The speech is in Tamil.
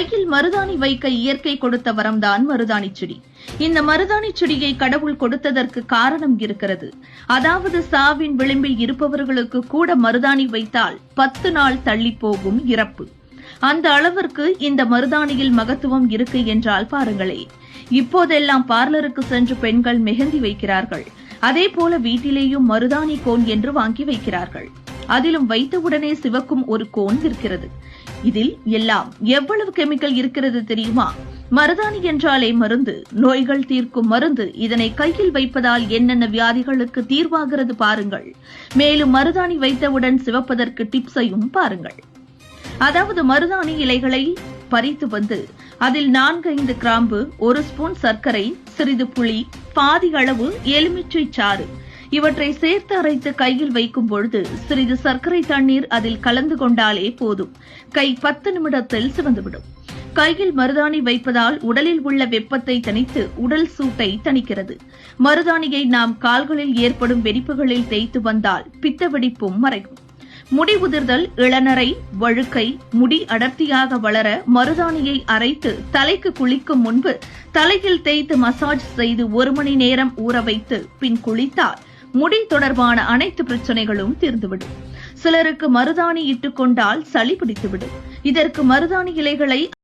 கையில் மருதாணி வைக்க இயற்கை கொடுத்த வரம்தான் மருதாணி செடி. இந்த மருதாணி செடியை கடவுள் கொடுத்ததற்கு காரணம் இருக்கிறது. அதாவது சாவின் விளிம்பில் இருப்பவர்களுக்கு கூட மருதாணி வைத்தால் 10 நாள் தள்ளி போகும் இறப்பு. அந்த அளவிற்கு இந்த மருதாணியில் மகத்துவம் இருக்கு என்றால் பாருங்களே. இப்போதெல்லாம் பார்லருக்கு சென்று பெண்கள் மெஹந்தி வைக்கிறார்கள். அதே போல வீட்டிலேயும் மருதாணி கோன் என்று வாங்கி வைக்கிறார்கள். அதிலும் வைத்தவுடனே சிவக்கும் ஒரு கோன் இருக்கிறது. இதில் எல்லாம் எவ்வளவு கெமிக்கல் இருக்கிறது தெரியுமா? மருதாணி என்றாலே மருந்து, நோய்கள் தீர்க்கும் மருந்து. இதனை கையில் வைப்பதால் என்னென்ன வியாதிகளுக்கு தீர்வாகிறது பாருங்கள். மேலும் மருதாணி வைத்தவுடன் சிவப்பதற்கு டிப்ஸையும் பாருங்கள். அதாவது மருதாணி இலைகளை பறித்து வந்து அதில் 4-5 கிராம்பு, 1 ஸ்பூன் சர்க்கரை, சிறிது புளி, பாதி அளவு எலுமிச்சை சாறு இவற்றை சேர்த்து அரைத்து கையில் வைக்கும் பொழுது சிறிது சர்க்கரை தண்ணீர் அதில் கலந்து கொண்டாலே போதும். கை 10 நிமிடத்தில் சிவந்துவிடும். கையில் மருதாணி வைப்பதால் உடலில் உள்ள வெப்பத்தை தணித்து உடல் சூட்டை தணிக்கிறது. மருதாணியை நாம் கால்களில் ஏற்படும் வெடிப்புகளில் தேய்த்து வந்தால் பித்த வெடிப்பும் மறையும். முடி உதிர்தல், இளநரை, வழுக்கை, முடி அடர்த்தியாக வளர மருதாணியை அரைத்து தலைக்கு குளிக்கும் முன்பு தலையில் தேய்த்து மசாஜ் செய்து 1 மணி நேரம் ஊற வைத்து பின் குளித்தால் முடி தொடர்பான அனைத்து பிரச்சனைகளும் தீர்ந்துவிடும். சிலருக்கு மருதாணி இட்டுக் கொண்டால் சளி பிடித்துவிடும். இதற்கு மருதாணி இலைகளை